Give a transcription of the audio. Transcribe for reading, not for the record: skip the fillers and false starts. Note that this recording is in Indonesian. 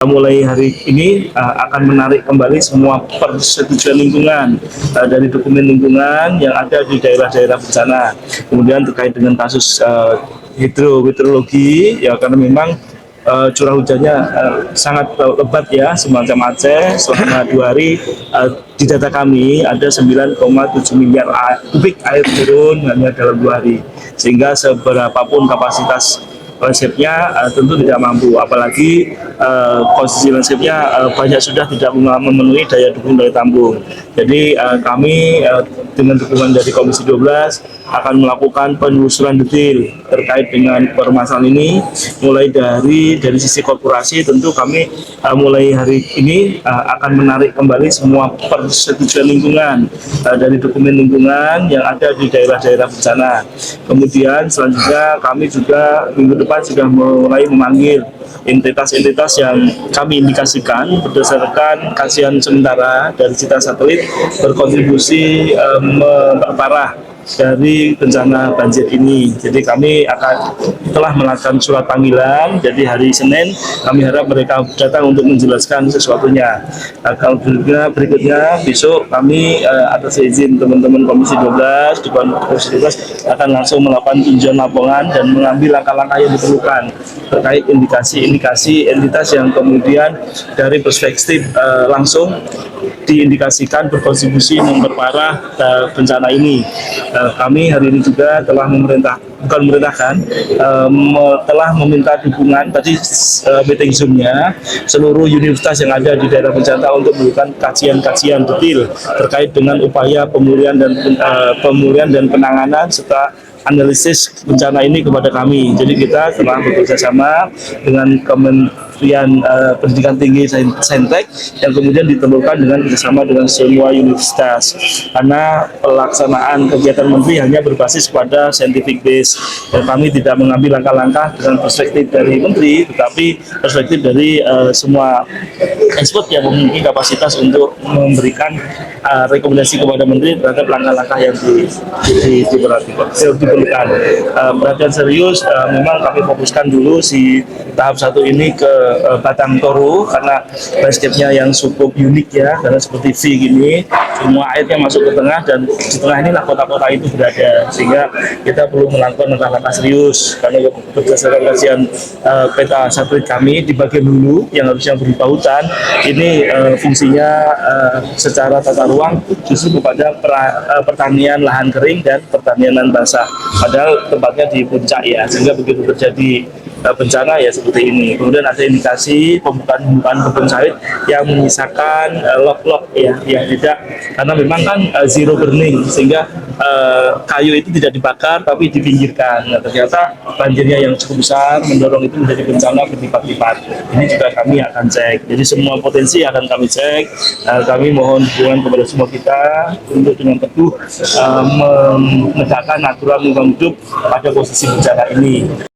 Mulai hari ini akan menarik kembali semua persetujuan lingkungan dari dokumen lingkungan yang ada di daerah-daerah bencana. Kemudian terkait dengan kasus hidrometeorologi, ya karena memang curah hujannya sangat lebat ya, semacam Aceh selama 2 hari. Di data kami ada 9,7 miliar kubik air turun hanya dalam 2 hari, sehingga seberapapun kapasitas landscape-nya tentu tidak mampu, apalagi kondisi landscape-nya banyak sudah tidak memenuhi daya dukung daya tampung. Jadi kami dengan dukungan dari Komisi 12 akan melakukan penelusuran detail terkait dengan permasalahan ini, mulai dari sisi korporasi. Tentu kami mulai hari ini akan menarik kembali semua persetujuan lingkungan dari dokumen lingkungan yang ada di daerah-daerah bencana. Kemudian selanjutnya kami juga minggu depan sudah mulai memanggil entitas-entitas yang kami indikasikan berdasarkan kajian sementara dari Citra Satelit berkontribusi memperparah dari bencana banjir ini. Jadi kami telah melakukan surat panggilan. Jadi hari Senin kami harap mereka datang untuk menjelaskan sesuatunya. Kalau berikutnya besok kami atas izin teman-teman Komisi 12 di Komisi 12 akan langsung melakukan tinjauan lapangan dan mengambil langkah-langkah yang diperlukan terkait indikasi-indikasi entitas yang kemudian dari perspektif langsung diindikasikan berkontribusi memperparah bencana ini. Kami hari ini juga telah telah meminta dukungan tadi meeting Zoom-nya seluruh universitas yang ada di daerah bencana untuk melakukan kajian-kajian detail terkait dengan upaya pemulihan dan penanganan serta analisis bencana ini kepada kami. Jadi kita telah bekerja sama dengan Kementerian Pendidikan Tinggi Saintek yang kemudian ditemukan dengan kerjasama dengan semua universitas, karena pelaksanaan kegiatan menteri hanya berbasis pada scientific base, dan kami tidak mengambil langkah-langkah dengan perspektif dari menteri, tetapi perspektif dari semua expert yang memiliki kapasitas untuk memberikan rekomendasi kepada menteri terhadap langkah-langkah yang diperlukan. Perhatian serius memang kami fokuskan dulu si tahap 1 ini ke Batang Toru, karena landscape-nya yang cukup unik ya, karena seperti V gini, semua airnya masuk ke tengah, dan di tengah inilah kota-kota itu berada, sehingga kita perlu melakukan langkah-langkah serius, karena berdasarkan kajian peta satelit kami di bagian hulu yang harusnya berupa hutan, ini fungsinya secara tata ruang justru kepada pertanian lahan kering dan pertanian lahan basah, padahal tempatnya di puncak ya, sehingga begitu terjadi bencana ya seperti ini. Kemudian ada indikasi pembukaan kebun sawit yang menyisakan log-log ya, yang tidak, karena memang kan zero burning, sehingga kayu itu tidak dibakar tapi dipinggirkan. Nah, ternyata banjirnya yang cukup besar mendorong itu menjadi bencana berlipat-lipat. Ini juga kami akan cek. Jadi semua potensi akan kami cek. Kami mohon dukungan kepada semua kita untuk dengan teguh menegakkan aturan lingkungan hidup pada posisi bencana ini.